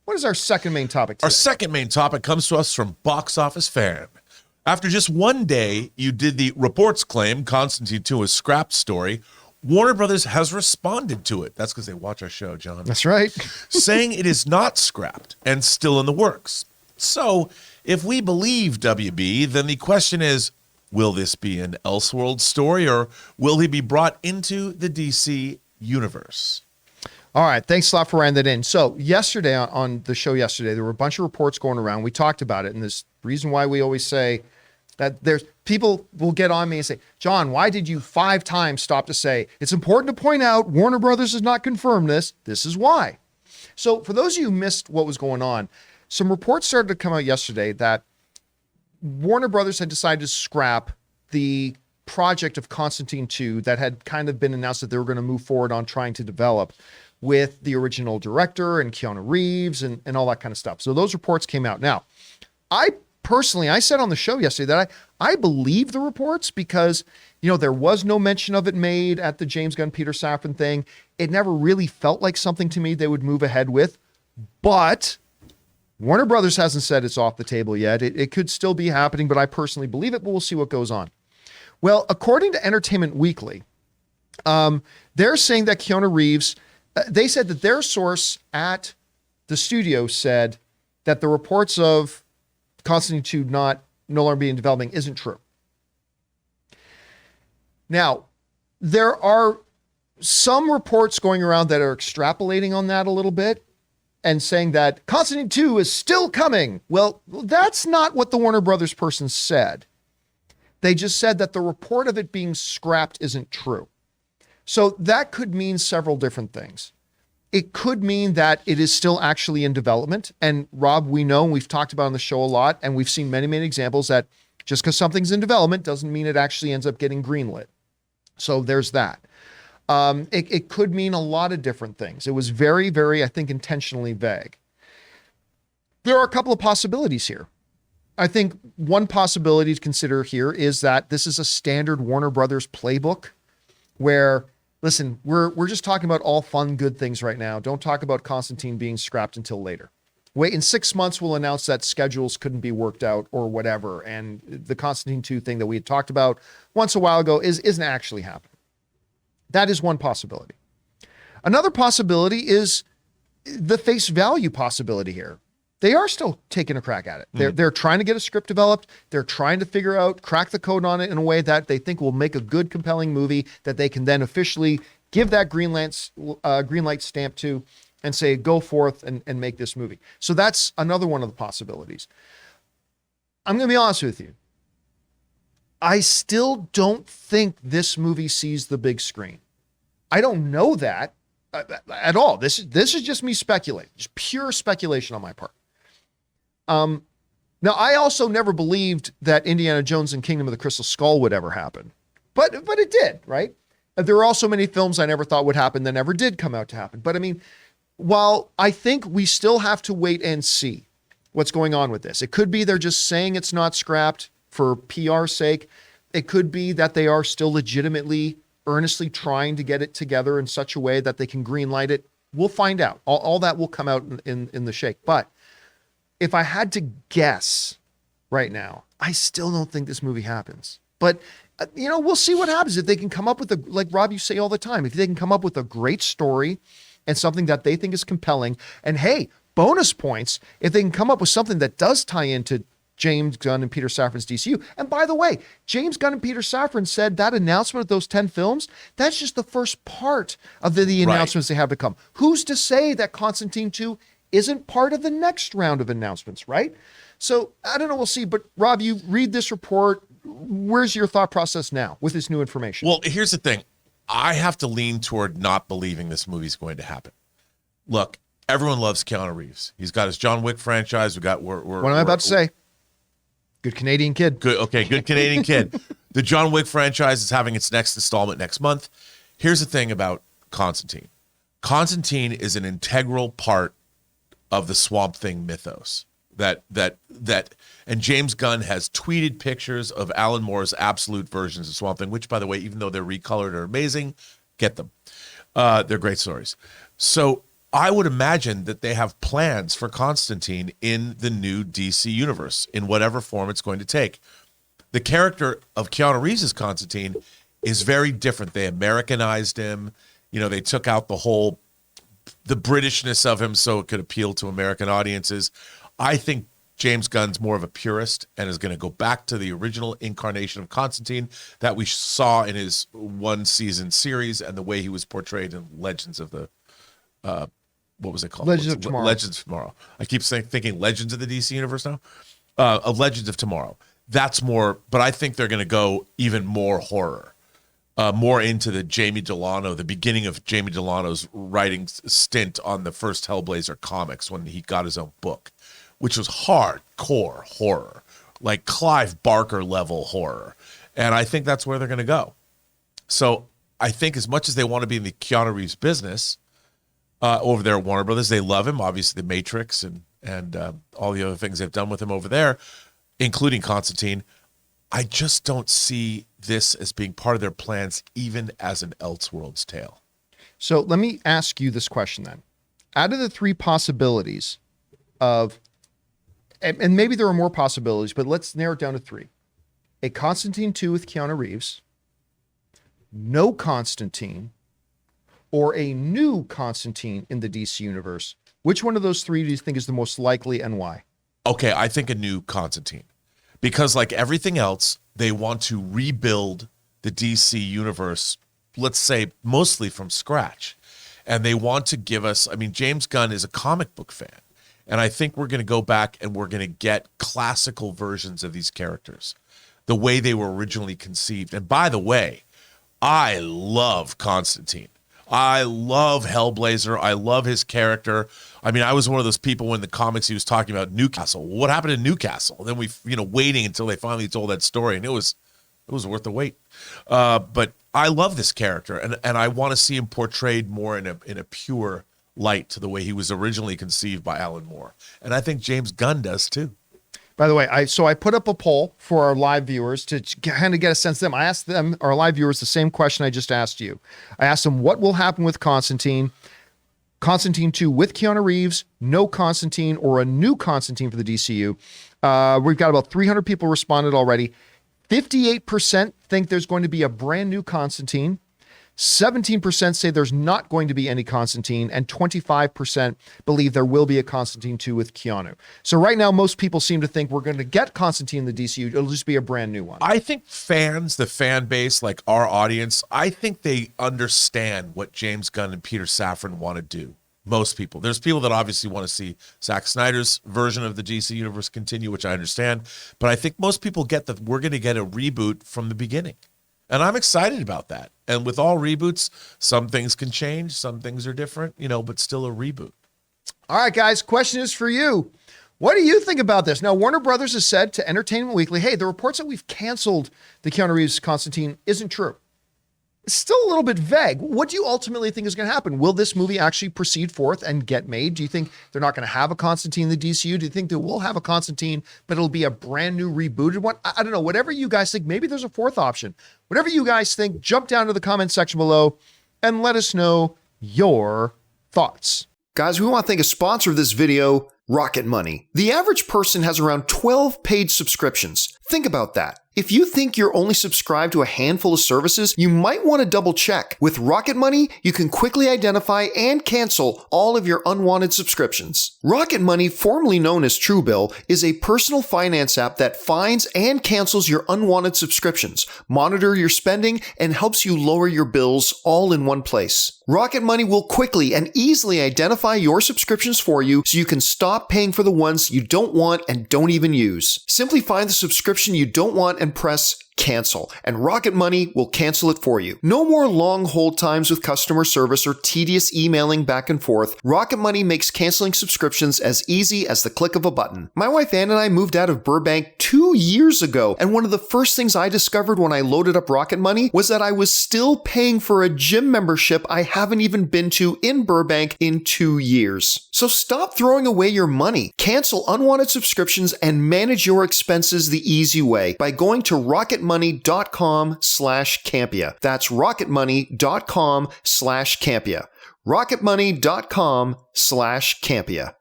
What is our second main topic today? Our second main topic comes to us from Box Office Fan. After just one day, you did the reports claim Constantine 2 is scrapped story. Warner Brothers has responded to it. That's because they watch our show, John. That's right. Saying it is not scrapped and still in the works. So, if we believe WB, then the question is, will this be an Elseworlds story, or will he be brought into the DC universe? All right. Thanks a lot for writing that in. So yesterday on the show there were a bunch of reports going around. We talked about it. And this reason why we always say that there's people will get on me and say, John, why did you 5 times stop to say, it's important to point out Warner Brothers has not confirmed this. This is why. So for those of you who missed what was going on, some reports started to come out yesterday that Warner Brothers had decided to scrap the project of Constantine 2 that had kind of been announced that they were going to move forward on trying to develop with the original director and Keanu Reeves and all that kind of stuff. So those reports came out. Now, I said on the show yesterday that I believe the reports because, there was no mention of it made at the James Gunn, Peter Safran thing. It never really felt like something to me they would move ahead with, but Warner Brothers hasn't said it's off the table yet. It could still be happening, but I personally believe it, but we'll see what goes on. Well, according to Entertainment Weekly, they're saying that Keanu Reeves, they said that their source at the studio said that the reports of Constantine 2 no longer being developing isn't true. Now, there are some reports going around that are extrapolating on that a little bit and saying that Constantine 2 is still coming. Well, that's not what the Warner Brothers person said. They just said that the report of it being scrapped isn't true. So that could mean several different things. It could mean that it is still actually in development. And Rob, we know, and we've talked about on the show a lot, and we've seen many, many examples that just because something's in development doesn't mean it actually ends up getting greenlit. So there's that. It could mean a lot of different things. It was very, very, I think, intentionally vague. There are a couple of possibilities here. I think one possibility to consider here is that this is a standard Warner Brothers playbook where, listen, we're just talking about all fun, good things right now. Don't talk about Constantine being scrapped until later. Wait, in 6 months, we'll announce that schedules couldn't be worked out or whatever. And the Constantine 2 thing that we had talked about once a while ago isn't actually happening. That is one possibility. Another possibility is the face value possibility here. They are still taking a crack at it. They're trying to get a script developed. They're trying to figure out, crack the code on it in a way that they think will make a good, compelling movie that they can then officially give that green light stamp to and say, go forth and make this movie. So that's another one of the possibilities. I'm going to be honest with you. I still don't think this movie sees the big screen. I don't know that at all. This is just me speculating, just pure speculation on my part. Now, I also never believed that Indiana Jones and Kingdom of the Crystal Skull would ever happen, but it did, right? There are also many films I never thought would happen that never did come out to happen. But I mean, while I think we still have to wait and see what's going on with this, it could be they're just saying it's not scrapped for PR's sake. It could be that they are still legitimately, earnestly trying to get it together in such a way that they can greenlight it. We'll find out. All that will come out in the shake. But if I had to guess right now, I still don't think this movie happens. But, we'll see what happens. If they can come up with like Rob, you say all the time, if they can come up with a great story and something that they think is compelling, and hey, bonus points, if they can come up with something that does tie into James Gunn and Peter Safran's DCU. And by the way, James Gunn and Peter Safran said that announcement of those 10 films, that's just the first part of the announcements they have to come. Who's to say that Constantine 2 isn't part of the next round of announcements, right? So I don't know, we'll see. But Rob, you read this report. Where's your thought process now with this new information? Well, here's the thing. I have to lean toward not believing this movie's going to happen. Look, everyone loves Keanu Reeves. He's got his John Wick franchise. What am I about to say? Good Canadian kid. Good Canadian kid. The John Wick franchise is having its next installment next month. Here's the thing about Constantine. Constantine is an integral part of the Swamp Thing mythos. And James Gunn has tweeted pictures of Alan Moore's absolute versions of Swamp Thing, which, by the way, even though they're recolored, are amazing. Get them. They're great stories. So I would imagine that they have plans for Constantine in the new DC universe, in whatever form it's going to take. The character of Keanu Reeves' Constantine is very different. They Americanized him. They took out the Britishness of him so it could appeal to American audiences. I think James Gunn's more of a purist and is going to go back to the original incarnation of Constantine that we saw in his one-season series and the way he was portrayed in Legends of the... what was it called? Legends of Tomorrow. Legends of Tomorrow. I keep thinking Legends of the DC Universe now. Of Legends of Tomorrow. That's more, but I think they're going to go even more horror. More into the the beginning of Jamie Delano's writing stint on the first Hellblazer comics when he got his own book, which was hardcore horror, like Clive Barker level horror. And I think that's where they're going to go. So I think as much as they want to be in the Keanu Reeves business over there at Warner Brothers, they love him, obviously The Matrix and all the other things they've done with him over there, including Constantine. I just don't see this as being part of their plans, even as an Elseworlds tale. So let me ask you this question then. Out of the three possibilities of, and maybe there are more possibilities, but let's narrow it down to three. A Constantine 2 with Keanu Reeves, no Constantine, or a new Constantine in the DC universe. Which one of those three do you think is the most likely and why? Okay, I think a new Constantine. Because like everything else, they want to rebuild the DC universe, let's say, mostly from scratch. And they want to give us, James Gunn is a comic book fan. And I think we're going to go back and we're going to get classical versions of these characters, the way they were originally conceived. And by the way, I love Constantine. I love Hellblazer. I love his character. I was one of those people when the comics he was talking about Newcastle. What happened in Newcastle? And then we, waiting until they finally told that story, and it was worth the wait. But I love this character, and I want to see him portrayed more in a pure light to the way he was originally conceived by Alan Moore, and I think James Gunn does too. By the way, I put up a poll for our live viewers to kind of get a sense of them. I asked them, our live viewers, the same question I just asked you. I asked them, what will happen with Constantine? Constantine 2 with Keanu Reeves, no Constantine, or a new Constantine for the DCU. We've got about 300 people responded already. 58% think there's going to be a brand new Constantine. 17% say there's not going to be any Constantine, and 25% believe there will be a Constantine 2 with Keanu. So right now, most people seem to think we're going to get Constantine in the DCU. It'll just be a brand new one. I think fans, the fan base, like our audience, I think they understand what James Gunn and Peter Safran want to do. Most people. There's people that obviously want to see Zack Snyder's version of the DC universe continue, which I understand. But I think most people get that we're going to get a reboot from the beginning. And I'm excited about that. And with all reboots, some things can change, some things are different, but still a reboot. All right, guys, question is for you. What do you think about this? Now, Warner Brothers has said to Entertainment Weekly, hey, the reports that we've canceled the Keanu Reeves Constantine isn't true. It's still a little bit vague. What do you ultimately think is going to happen? Will this movie actually proceed forth and get made? Do you think they're not going to have a Constantine in the DCU? Do you think they will have a Constantine, but it'll be a brand new rebooted one? I don't know. Whatever you guys think, maybe there's a fourth option. Whatever you guys think, jump down to the comment section below and let us know your thoughts. Guys, we want to thank a sponsor of this video, Rocket Money. The average person has around 12 paid subscriptions. Think about that. If you think you're only subscribed to a handful of services, you might want to double check. With Rocket Money, you can quickly identify and cancel all of your unwanted subscriptions. Rocket Money, formerly known as Truebill, is a personal finance app that finds and cancels your unwanted subscriptions, monitor your spending, and helps you lower your bills all in one place. Rocket Money will quickly and easily identify your subscriptions for you so you can stop paying for the ones you don't want and don't even use. Simply find the subscription you don't want and press cancel, and Rocket Money will cancel it for you. No more long hold times with customer service or tedious emailing back and forth. Rocket Money makes canceling subscriptions as easy as the click of a button. My wife Ann and I moved out of Burbank 2 years ago, and one of the first things I discovered when I loaded up Rocket Money was that I was still paying for a gym membership I haven't even been to in Burbank in 2 years. So stop throwing away your money. Cancel unwanted subscriptions and manage your expenses the easy way by going to rocketmoney.com/Campea. That's rocketmoney.com/Campea. rocketmoney.com/Campea.